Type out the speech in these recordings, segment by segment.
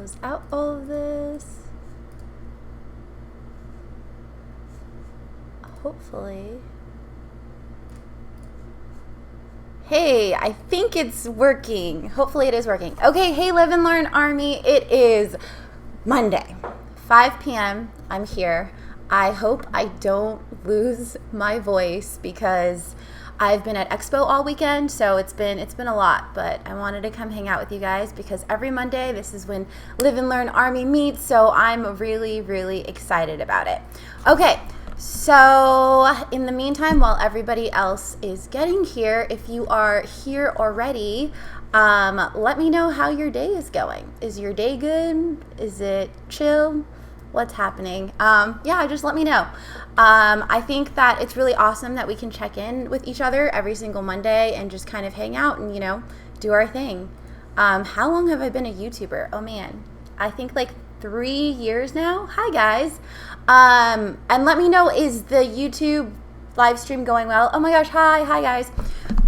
close out all of this. Hopefully. Hey, I think it's working. Hopefully it is working. Okay, hey Live and Learn Army, it is Monday, 5 p.m. I'm here. I hope I don't lose my voice because I've been at Expo all weekend, so it's been a lot, but I wanted to come hang out with you guys because every Monday, this is when Live and Learn Army meets, so I'm really, really excited about it. Okay, so in the meantime, while everybody else is getting here, if you are here already, let me know how your day is going. Is your day good? Is it chill? What's happening? Yeah, just let me know. I think that it's really awesome that we can check in with each other every single Monday and just kind of hang out and, you know, do our thing. How long have I been a YouTuber? Oh man, I think like 3 years now. Hi guys. And let me know, is the YouTube live stream going well? Oh my gosh, hi guys.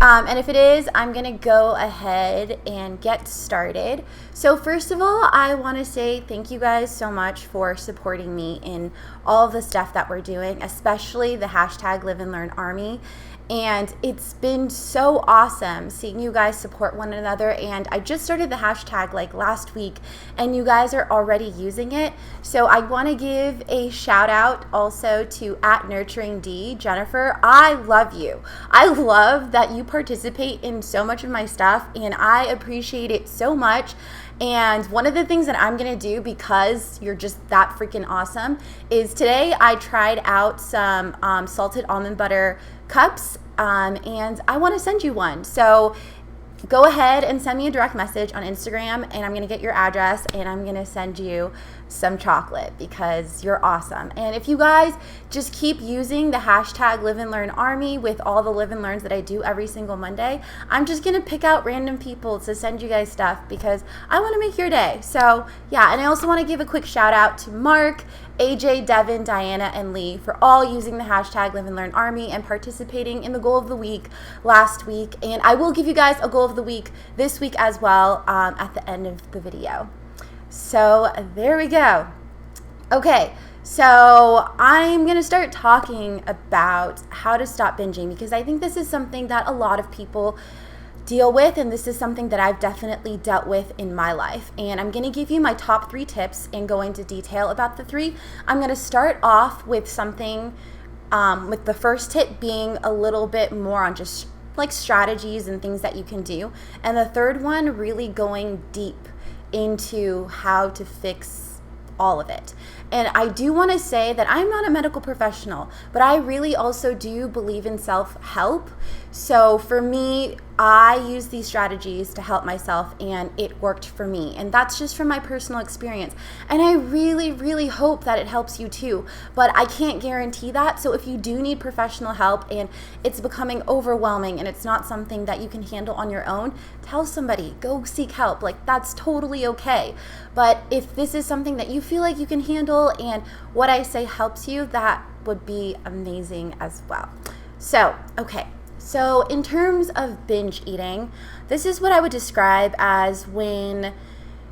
And if it is, I'm gonna go ahead and get started. So first of all, I want to say thank you guys so much for supporting me in all of the stuff that we're doing, especially the hashtag Live and Learn Army. And it's been so awesome seeing you guys support one another. And I just started the hashtag like last week and you guys are already using it. So I want to give a shout out also to @NurturingD. Jennifer, I love you. I love that you participate in so much of my stuff and I appreciate it so much. And one of the things that I'm going to do, because you're just that freaking awesome, is today I tried out some salted almond butter cups, and I want to send you one. So go ahead and send me a direct message on Instagram, and I'm going to get your address, and I'm going to send you some chocolate because you're awesome. And if you guys just keep using the hashtag Live and Learn Army with all the Live and Learns that I do every single Monday, I'm just going to pick out random people to send you guys stuff because I want to make your day. So yeah, and I also want to give a quick shout out to Mark, AJ, Devin, Diana, and Lee for all using the hashtag Live and Learn Army and participating in the goal of the week last week. And I will give you guys a goal of the week this week as well at the end of the video. So there we go. Okay, so I'm going to start talking about how to stop binging because I think this is something that a lot of people deal with, and this is something that I've definitely dealt with in my life. And I'm going to give you my top 3 tips and go into detail about the 3. I'm going to start off with something, with the first tip being a little bit more on just like strategies and things that you can do. And the third one really going deep into how to fix all of it. And I do want to say that I'm not a medical professional, but I really also do believe in self-help. So for me, I use these strategies to help myself and it worked for me. And that's just from my personal experience. And I really, really hope that it helps you too, but I can't guarantee that. So if you do need professional help and it's becoming overwhelming and it's not something that you can handle on your own, tell somebody, go seek help. Like that's totally okay. But if this is something that you feel like you can handle and what I say helps you, that would be amazing as well. So, okay. So in terms of binge eating, this is what I would describe as when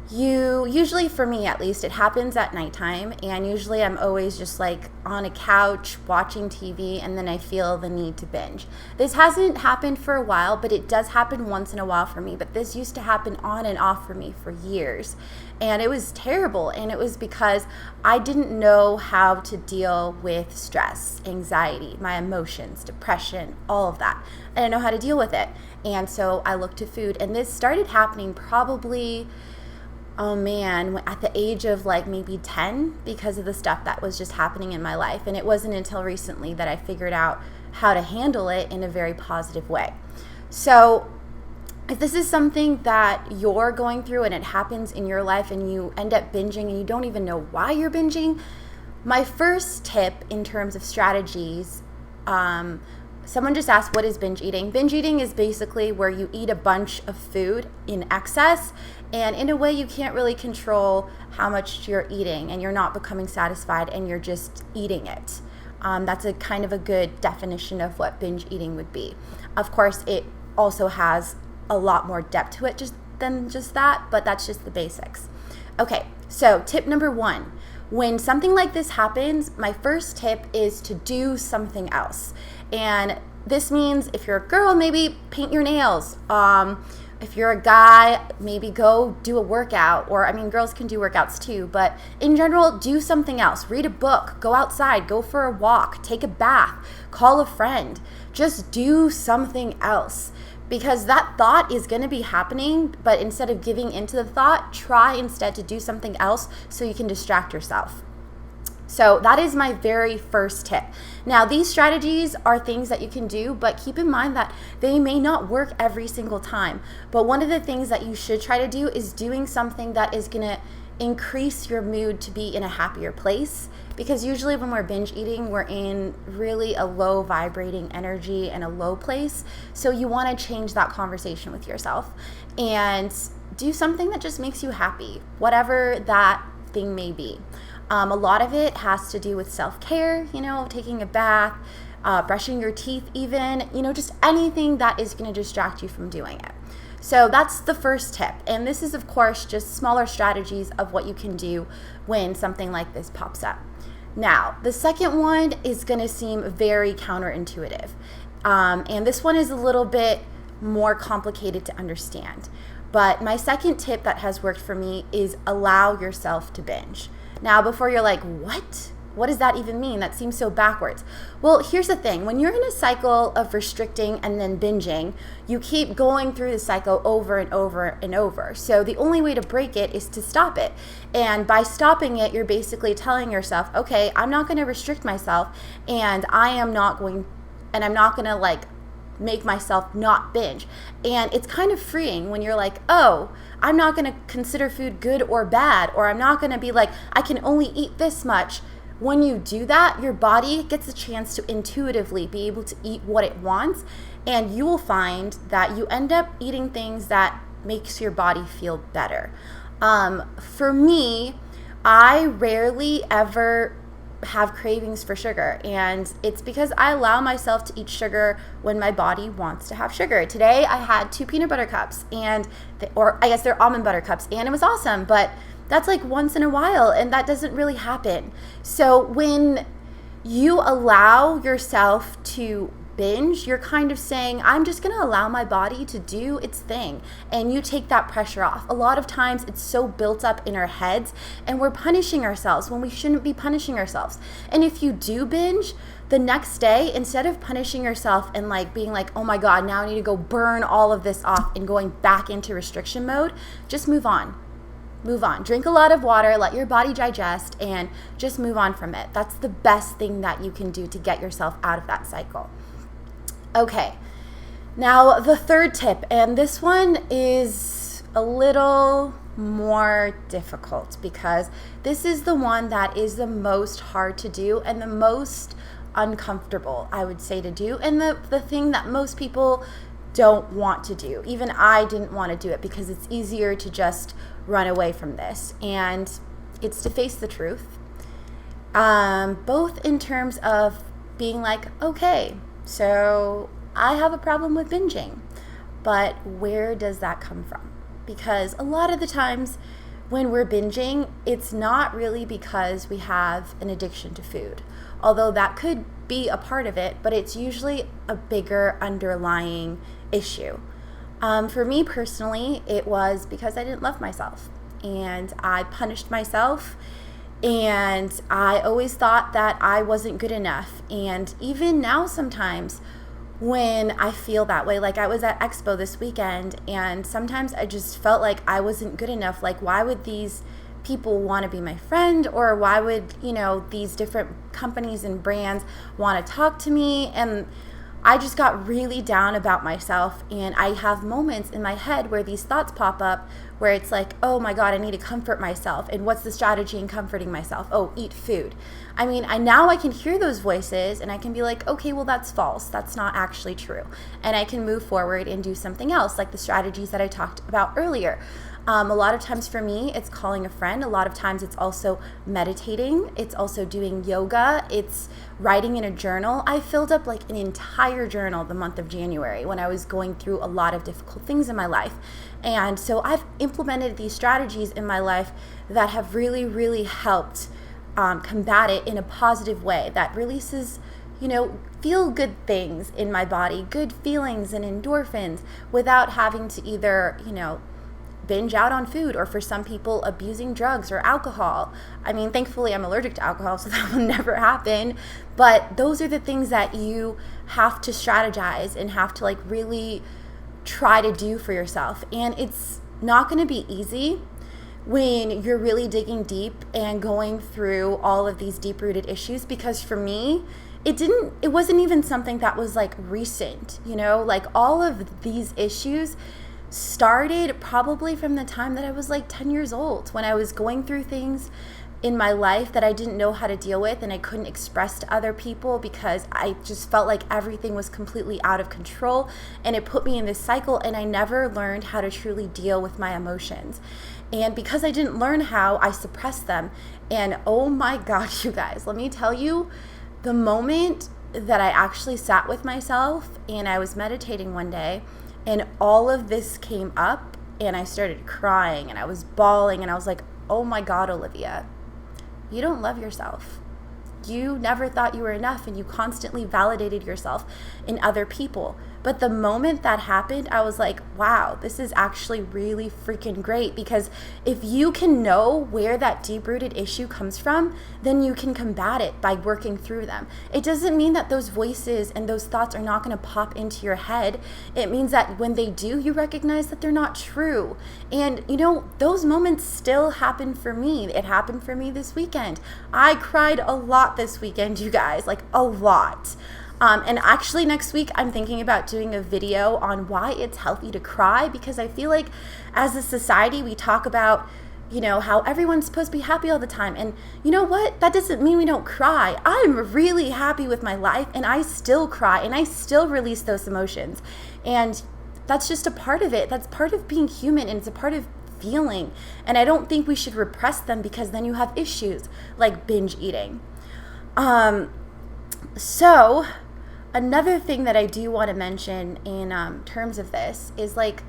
you, usually for me at least, it happens at nighttime, and usually I'm always just like on a couch watching TV and then I feel the need to binge. This hasn't happened for a while, but it does happen once in a while for me, but this used to happen on and off for me for years. And it was terrible, and it was because I didn't know how to deal with stress, anxiety, my emotions, depression, all of that. I didn't know how to deal with it. And so I looked to food, and this started happening probably, oh man, at the age of like maybe 10 because of the stuff that was just happening in my life. And it wasn't until recently that I figured out how to handle it in a very positive way. So if this is something that you're going through and it happens in your life and you end up binging and you don't even know why you're binging, my first tip in terms of strategies, someone just asked, what is binge eating? Binge eating is basically where you eat a bunch of food in excess, and in a way you can't really control how much you're eating and you're not becoming satisfied and you're just eating it. That's a kind of a good definition of what binge eating would be. Of course, it also has a lot more depth to it than just that, but that's just the basics. Okay, So tip number 1, when something like this happens, my first tip is to do something else. And this means if you're a girl, maybe paint your nails. If you're a guy, maybe go do a workout, or girls can do workouts too, but in general, do something else. Read a book, go outside, go for a walk, take a bath, call a friend. Just do something else, because that thought is going to be happening, but instead of giving into the thought, try instead to do something else so you can distract yourself. So that is my very first tip. Now, these strategies are things that you can do, but keep in mind that they may not work every single time. But one of the things that you should try to do is doing something that is going to increase your mood to be in a happier place. Because usually when we're binge eating, we're in really a low vibrating energy and a low place. So you want to change that conversation with yourself and do something that just makes you happy, whatever that thing may be. A lot of it has to do with self-care, taking a bath, brushing your teeth even, just anything that is going to distract you from doing it. So that's the first tip. And this is, of course, just smaller strategies of what you can do when something like this pops up. Now, the second one is going to seem very counterintuitive. And this one is a little bit more complicated to understand. But my second tip that has worked for me is allow yourself to binge. Now, before you're like, what? What does that even mean? That seems so backwards. Well, here's the thing. When you're in a cycle of restricting and then binging, you keep going through the cycle over and over and over. So the only way to break it is to stop it. And by stopping it, you're basically telling yourself, okay, I'm not going to restrict myself, and I'm not going to make myself not binge. And it's kind of freeing when you're like, oh, I'm not going to consider food good or bad, or I'm not going to be like, I can only eat this much. When you do that, your body gets a chance to intuitively be able to eat what it wants, and you will find that you end up eating things that makes your body feel better. For me, I rarely ever have cravings for sugar, and it's because I allow myself to eat sugar when my body wants to have sugar. Today I had 2 peanut butter cups, or I guess they're almond butter cups, and it was awesome, but that's like once in a while, and that doesn't really happen. So when you allow yourself to binge, you're kind of saying, I'm just going to allow my body to do its thing, and you take that pressure off. A lot of times it's so built up in our heads, and we're punishing ourselves when we shouldn't be punishing ourselves. And if you do binge, the next day, instead of punishing yourself and being like, oh my God, now I need to go burn all of this off and going back into restriction mode, just move on. Move on. Drink a lot of water, let your body digest, and just move on from it. That's the best thing that you can do to get yourself out of that cycle. Okay, now the third tip, and this one is a little more difficult because this is the one that is the most hard to do and the most uncomfortable, I would say, to do, and the thing that most people don't want to do. Even I didn't want to do it because it's easier to just run away from this, and it's to face the truth, both in terms of being like, okay, so I have a problem with binging, but where does that come from? Because a lot of the times when we're binging, it's not really because we have an addiction to food, although that could be a part of it, but it's usually a bigger underlying issue. For me personally, it was because I didn't love myself, and I punished myself, and I always thought that I wasn't good enough. And even now sometimes when I feel that way, like I was at Expo this weekend, and sometimes I just felt like I wasn't good enough. Like, why would these people want to be my friend, or why would, these different companies and brands want to talk to me? And I just got really down about myself, and I have moments in my head where these thoughts pop up where it's like, oh my God, I need to comfort myself. And what's the strategy in comforting myself? Oh, eat food. Now I can hear those voices, and I can be like, okay, well, that's false. That's not actually true. And I can move forward and do something else, like the strategies that I talked about earlier. A lot of times for me, it's calling a friend. A lot of times it's also meditating. It's also doing yoga. It's writing in a journal. I filled up like an entire journal the month of January when I was going through a lot of difficult things in my life. And so I've implemented these strategies in my life that have really, really helped combat it in a positive way that releases, feel good things in my body, good feelings and endorphins without having to either, binge out on food, or for some people, abusing drugs or alcohol. I mean, thankfully I'm allergic to alcohol, so that will never happen. But those are the things that you have to strategize and have to like really try to do for yourself. And it's not going to be easy when you're really digging deep and going through all of these deep-rooted issues, because for me, it wasn't even something that was like recent, like all of these issues started probably from the time that I was like 10 years old, when I was going through things in my life that I didn't know how to deal with and I couldn't express to other people because I just felt like everything was completely out of control, and it put me in this cycle, and I never learned how to truly deal with my emotions. And because I didn't learn how, I suppressed them. And oh my God, you guys, let me tell you, the moment that I actually sat with myself and I was meditating one day and all of this came up and I started crying and I was bawling and I was like, oh my God, Olivia, you don't love yourself. You never thought you were enough, and you constantly validated yourself in other people. But the moment that happened, I was like, wow, this is actually really freaking great, because if you can know where that deep-rooted issue comes from, then you can combat it by working through them. It doesn't mean that those voices and those thoughts are not going to pop into your head. It means that when they do, you recognize that they're not true. And, those moments still happen for me. It happened for me this weekend. I cried a lot this weekend, you guys, like a lot. And actually next week I'm thinking about doing a video on why it's healthy to cry, because I feel like as a society we talk about, how everyone's supposed to be happy all the time. And you know what? That doesn't mean we don't cry. I'm really happy with my life and I still cry and I still release those emotions. And that's just a part of it. That's part of being human, and it's a part of feeling. And I don't think we should repress them, because then you have issues like binge eating. So another thing that I do want to mention in terms of this is like,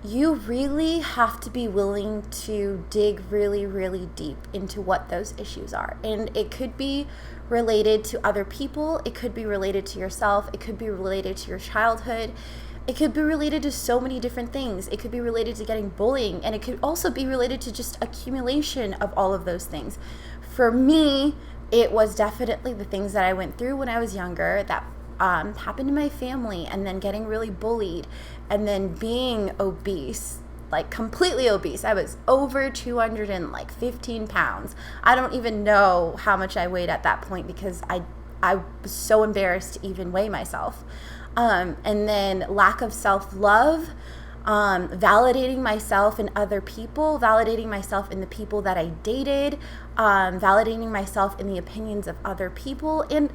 you really have to be willing to dig really, really deep into what those issues are. And it could be related to other people. It could be related to yourself. It could be related to your childhood. It could be related to so many different things. It could be related to getting bullying, and it could also be related to just accumulation of all of those things. For me, it was definitely the things that I went through when I was younger that happened to my family, and then getting really bullied, and then being obese, like completely obese. I was over 215 pounds. I don't even know how much I weighed at that point, because I was so embarrassed to even weigh myself. And then lack of self-love, validating myself in other people, validating myself in the people that I dated, validating myself in the opinions of other people. And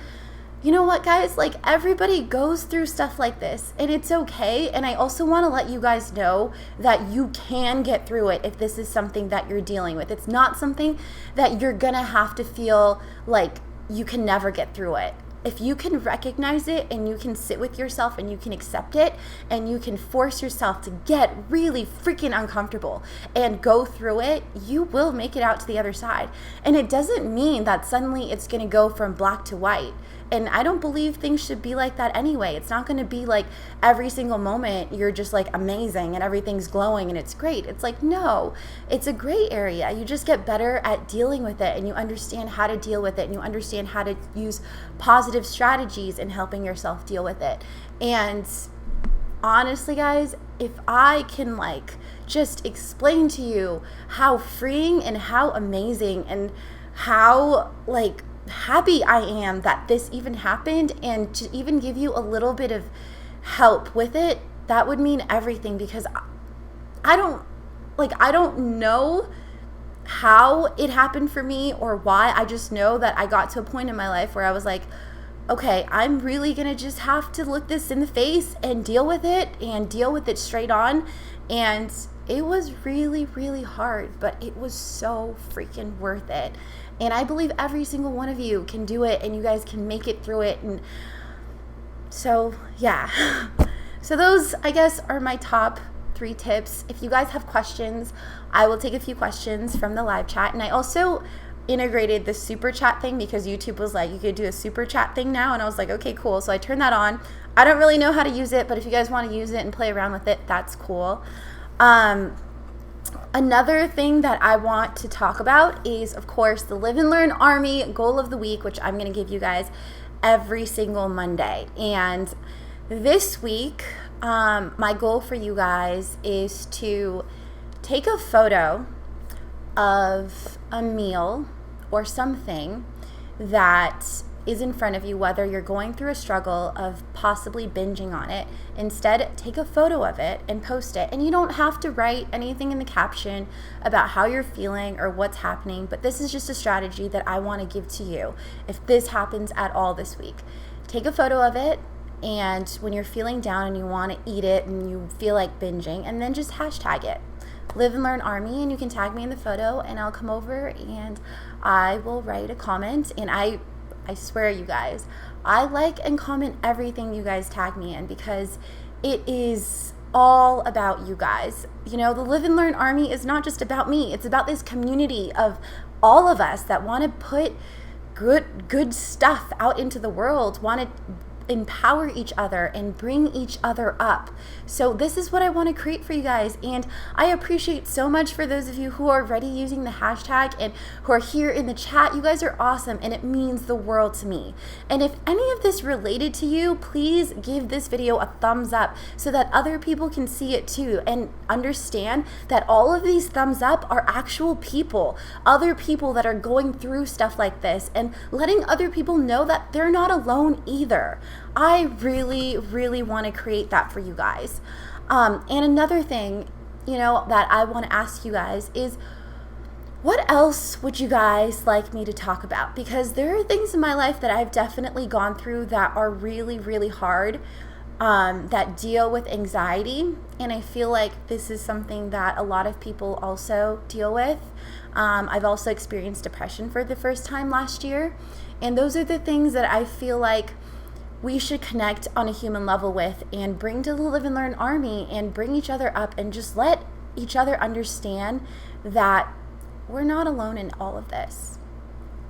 you know what, guys? Like, everybody goes through stuff like this, and it's okay. And I also want to let you guys know that you can get through it if this is something that you're dealing with. It's not something that you're gonna have to feel like you can never get through it. If you can recognize it and you can sit with yourself and you can accept it and you can force yourself to get really freaking uncomfortable and go through it, you will make it out to the other side. And it doesn't mean that suddenly it's going to go from black to white. And I don't believe things should be like that anyway. It's not going to be like every single moment you're just like amazing and everything's glowing and it's great. It's like, no, it's a gray area. You just get better at dealing with it, and you understand how to deal with it, and you understand how to use positive strategies in helping yourself deal with it. And honestly, guys, if I can like just explain to you how freeing and how amazing and how like happy I am that this even happened, and to even give you a little bit of help with it, that would mean everything, because I don't know how it happened for me or why. I just know that I got to a point in my life where I was like, okay, I'm really gonna just have to look this in the face and deal with it straight on. And it was really, really hard, but it was so freaking worth it. And I believe every single one of you can do it, and you guys can make it through it. And so, yeah. So those, I guess, are my top 3 tips. If you guys have questions, I will take a few questions from the live chat. And I also integrated the super chat thing because YouTube was like, you could do a super chat thing now. And I was like, okay, cool. So I turned that on. I don't really know how to use it, but if you guys want to use it and play around with it, that's cool. Another thing that I want to talk about is, of course, the Live and Learn Army goal of the week, which I'm going to give you guys every single Monday. And this week, my goal for you guys is to take a photo of a meal or something that is in front of you, whether you're going through a struggle of possibly binging on it. Instead, take a photo of it and post it. And you don't have to write anything in the caption about how you're feeling or what's happening, but this is just a strategy that I want to give to you if this happens at all this week. Take a photo of it, and when you're feeling down and you want to eat it and you feel like binging, and then just hashtag it. Live and Learn Army, and you can tag me in the photo, and I'll come over and I will write a comment. And I swear, you guys, I like and comment everything you guys tag me in because it is all about you guys. You know, the Live and Learn Army is not just about me. It's about this community of all of us that want to put good stuff out into the world, want to empower each other and bring each other up. So this is what I want to create for you guys, and I appreciate so much for those of you who are already using the hashtag and who are here in the chat. You guys are awesome, and it means the world to me. And if any of this related to you, please give this video a thumbs up so that other people can see it too and understand that all of these thumbs up are actual people, other people that are going through stuff like this, and letting other people know that they're not alone either. I really, really want to create that for you guys. And another thing, you know, that I want to ask you guys is, what else would you guys like me to talk about? Because there are things in my life that I've definitely gone through that are really, really hard, that deal with anxiety. And I feel like this is something that a lot of people also deal with. I've also experienced depression for the first time last year. And those are the things that I feel like we should connect on a human level with and bring to the Live and Learn Army and bring each other up and just let each other understand that we're not alone in all of this.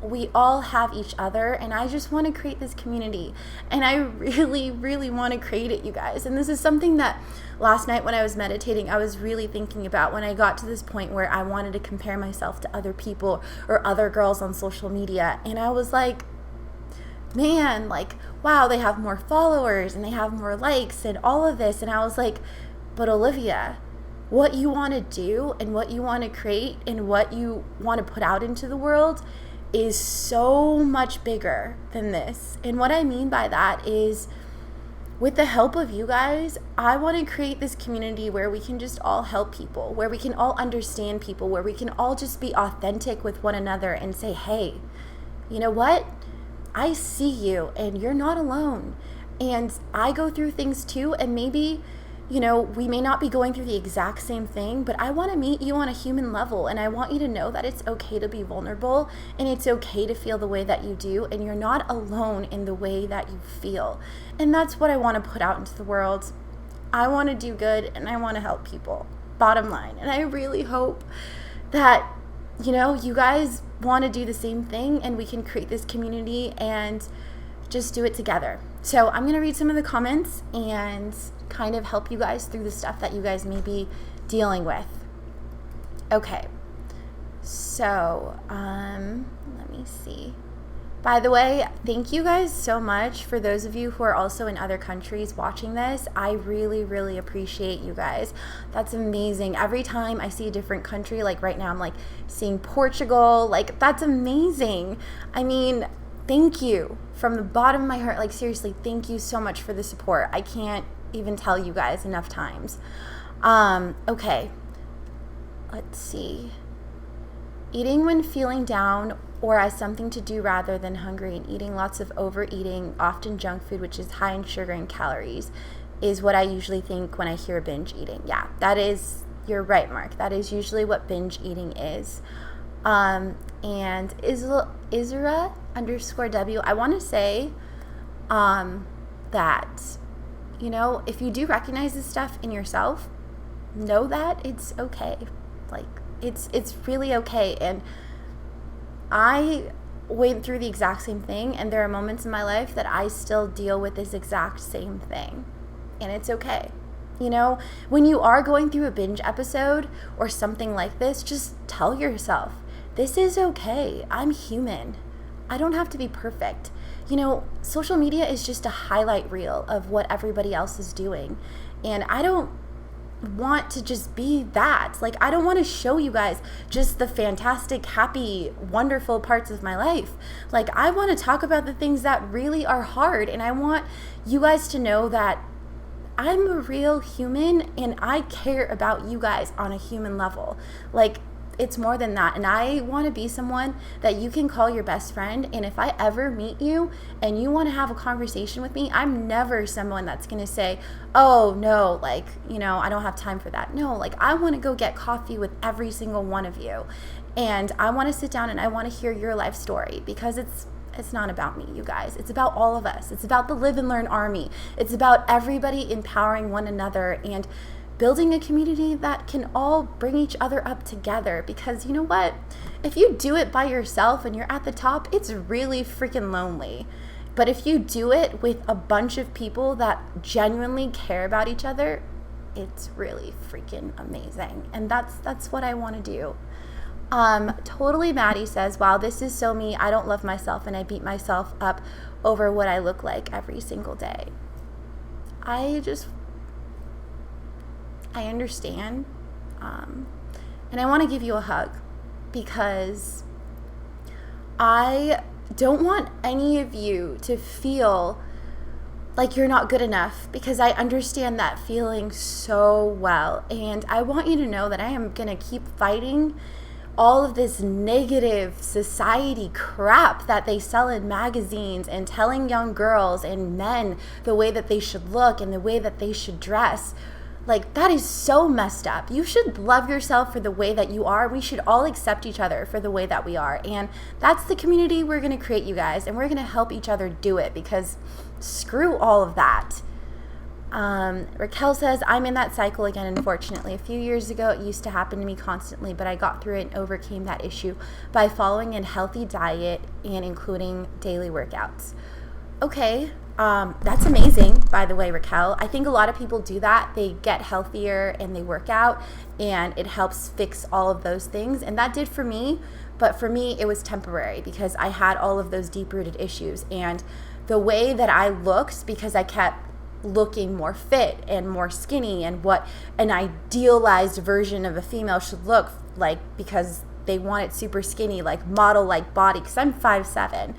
We all have each other, and I just want to create this community, and I really, really want to create it, you guys. And this is something that last night when I was meditating, I was really thinking about when I got to this point where I wanted to compare myself to other people or other girls on social media, and I was like, man, like, wow, they have more followers and they have more likes and all of this. And I was like, but Olivia, what you want to do and what you want to create and what you want to put out into the world is so much bigger than this. And what I mean by that is, with the help of you guys, I want to create this community where we can just all help people, where we can all understand people, where we can all just be authentic with one another and say, hey, you know what? I see you and you're not alone. And I go through things too, and maybe, you know, we may not be going through the exact same thing, but I want to meet you on a human level, and I want you to know that it's okay to be vulnerable and it's okay to feel the way that you do, and you're not alone in the way that you feel. And that's what I want to put out into the world. I want to do good and I want to help people, bottom line. And I really hope that, you know, you guys want to do the same thing and we can create this community and just do it together. So I'm going to read some of the comments and kind of help you guys through the stuff that you guys may be dealing with. Okay, so let me see. By the way, thank you guys so much for those of you who are also in other countries watching this. I really, really appreciate you guys. That's amazing. Every time I see a different country, like right now I'm like seeing Portugal, like that's amazing. I mean, thank you from the bottom of my heart. Like seriously, thank you so much for the support. I can't even tell you guys enough times. Okay, let's see. Eating when feeling down or as something to do rather than hungry, and eating lots of overeating, often junk food, which is high in sugar and calories, is what I usually think when I hear binge eating. Yeah, that is you're right, Mark. That is usually what binge eating is. And Isra _W, I want to say that, you know, if you do recognize this stuff in yourself, know that it's okay. Like, it's really okay. And I went through the exact same thing, and there are moments in my life that I still deal with this exact same thing, and it's okay. You know, when you are going through a binge episode or something like this, just tell yourself, this is okay. I'm human. I don't have to be perfect. You know, social media is just a highlight reel of what everybody else is doing, and I don't want to just be that. Like, I don't want to show you guys just the fantastic, happy, wonderful parts of my life. Like, I want to talk about the things that really are hard, and I want you guys to know that I'm a real human and I care about you guys on a human level. Like, it's more than that. And I want to be someone that you can call your best friend. And if I ever meet you and you want to have a conversation with me, I'm never someone that's going to say, oh, no, like, you know, I don't have time for that. No, like, I want to go get coffee with every single one of you. And I want to sit down and I want to hear your life story, because it's not about me, you guys. It's about all of us. It's about the Live and Learn Army. It's about everybody empowering one another and building a community that can all bring each other up together. Because you know what? If you do it by yourself and you're at the top, it's really freaking lonely. But if you do it with a bunch of people that genuinely care about each other, it's really freaking amazing. And that's what I want to do. Totally Maddie says, wow, this is so me. I don't love myself and I beat myself up over what I look like every single day. I understand. And I want to give you a hug, because I don't want any of you to feel like you're not good enough, because I understand that feeling so well. And I want you to know that I am going to keep fighting all of this negative society crap that they sell in magazines and telling young girls and men the way that they should look and the way that they should dress. Like, that is so messed up. You should love yourself for the way that you are. We should all accept each other for the way that we are. And that's the community we're going to create, you guys. And we're going to help each other do it, because screw all of that. Raquel says, I'm in that cycle again, unfortunately. A few years ago, it used to happen to me constantly, but I got through it and overcame that issue by following a healthy diet and including daily workouts. Okay, that's amazing, by the way, Raquel. I think a lot of people do that. They get healthier and they work out, and it helps fix all of those things. And that did for me, but for me, it was temporary, because I had all of those deep-rooted issues. And the way that I looked, because I kept looking more fit and more skinny and what an idealized version of a female should look like, because they want it super skinny, like model-like body, because I'm 5'7".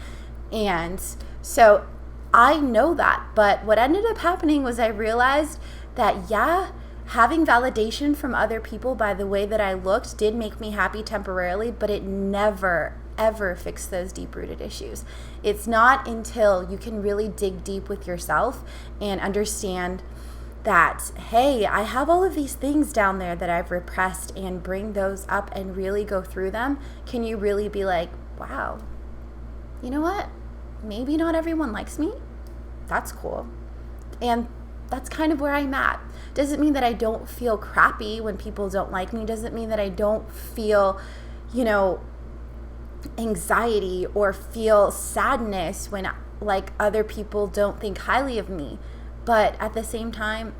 And so I know that. But what ended up happening was I realized that, yeah, having validation from other people by the way that I looked did make me happy temporarily, but it never, ever fixed those deep-rooted issues. It's not until you can really dig deep with yourself and understand that, hey, I have all of these things down there that I've repressed, and bring those up and really go through them, can you really be like, wow, you know what? Maybe not everyone likes me. That's cool. And that's kind of where I'm at. Doesn't mean that I don't feel crappy when people don't like me. Doesn't mean that I don't feel, you know, anxiety or feel sadness when, like, other people don't think highly of me. But at the same time,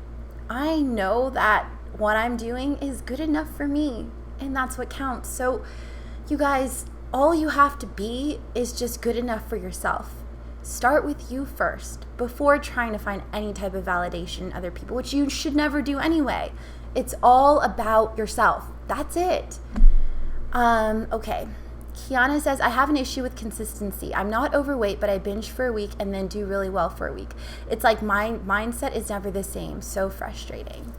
I know that what I'm doing is good enough for me, and that's what counts. So you guys, all you have to be is just good enough for yourself. Start with you first before trying to find any type of validation in other people, which you should never do anyway. It's all about yourself. That's it. Okay. Kiana says, I have an issue with consistency. I'm not overweight, but I binge for a week and then do really well for a week. It's like my mindset is never the same. So frustrating.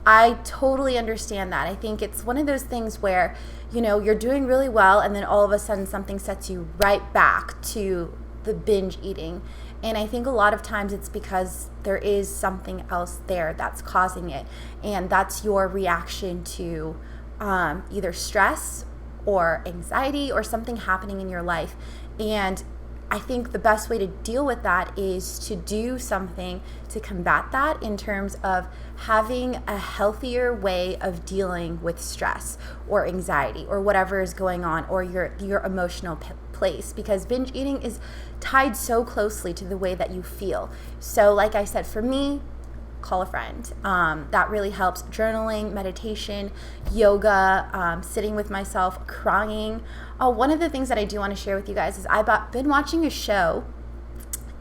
I totally understand that. I think it's one of those things where, you know, you're doing really well and then all of a sudden something sets you right back to the binge eating. And I think a lot of times it's because there is something else there that's causing it. And that's your reaction to either stress or anxiety or something happening in your life. And I think the best way to deal with that is to do something to combat that in terms of having a healthier way of dealing with stress or anxiety or whatever is going on, or your emotional place, because binge eating is tied so closely to the way that you feel. So like I said, for me, call a friend. That really helps. Journaling, meditation, yoga, sitting with myself, crying. Oh, one of the things that I do want to share with you guys is I've been watching a show,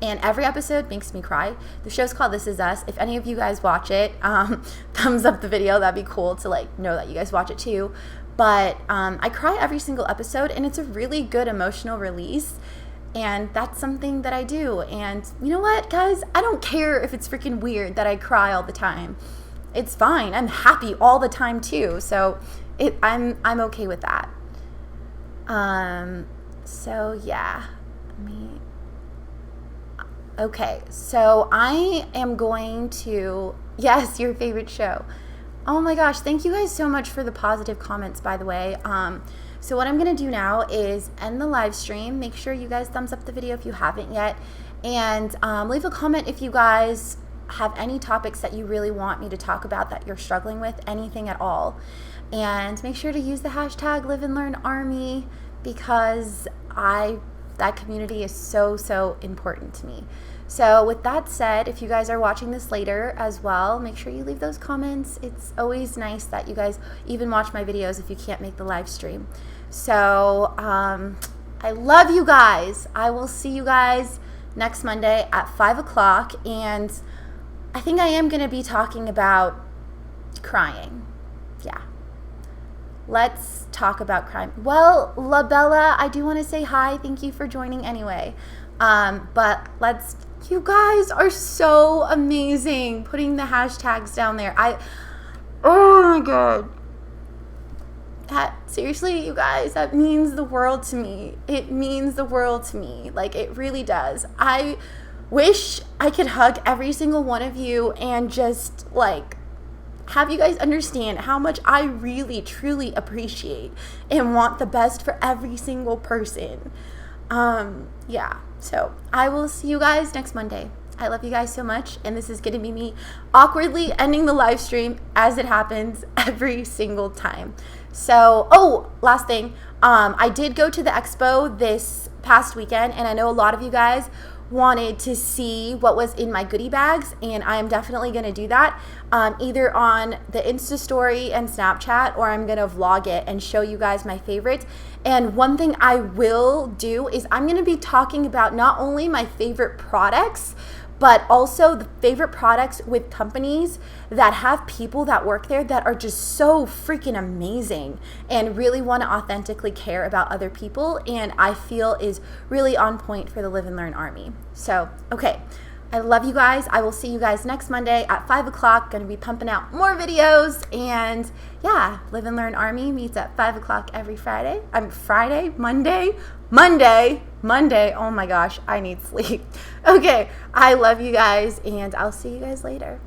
and every episode makes me cry. The show's called This Is Us. If any of you guys watch it, thumbs up the video. That'd be cool to like know that you guys watch it too. But I cry every single episode, and it's a really good emotional release. And that's something that I do. And you know what, guys? I don't care if it's freaking weird that I cry all the time. It's fine. I'm happy all the time too. So I'm okay with that. So yeah. Okay, so I am going to, yes, your favorite show. Oh my gosh, thank you guys so much for the positive comments, by the way. So what I'm going to do now is end the live stream. Make sure you guys thumbs up the video if you haven't yet. And leave a comment if you guys have any topics that you really want me to talk about that you're struggling with, anything at all. And make sure to use the hashtag #LiveAndLearnArmy, because that community is so important to me. So with that said, if you guys are watching this later as well, make sure you leave those comments. It's always nice that you guys even watch my videos if you can't make the live stream. So I love you guys. I will see you guys next Monday at 5 o'clock. And I think I am going to be talking about crying. Yeah. Let's talk about crime. Well, La Bella, I do want to say hi. Thank you for joining anyway. But you guys are so amazing putting the hashtags down there. Oh my God. Seriously, you guys, that means the world to me. It means the world to me. Like, it really does. I wish I could hug every single one of you and just like have you guys understand how much I really, truly appreciate and want the best for every single person. Yeah, so I will see you guys next Monday. I love you guys so much, and this is going to be me awkwardly ending the live stream as it happens every single time. So, oh, last thing, I did go to the expo this past weekend, and I know a lot of you guys wanted to see what was in my goodie bags, and I am definitely going to do that either on the Insta story and Snapchat, or I'm going to vlog it and show you guys my favorites. And one thing I will do is I'm going to be talking about not only my favorite products, but also the favorite products with companies that have people that work there that are just so freaking amazing and really want to authentically care about other people, and I feel is really on point for the Live and Learn Army. So, okay, I love you guys. I will see you guys next Monday at 5 o'clock. Going to be pumping out more videos, and yeah, Live and Learn Army meets at 5 o'clock every Friday. Monday. Oh my gosh, I need sleep. Okay, I love you guys, and I'll see you guys later.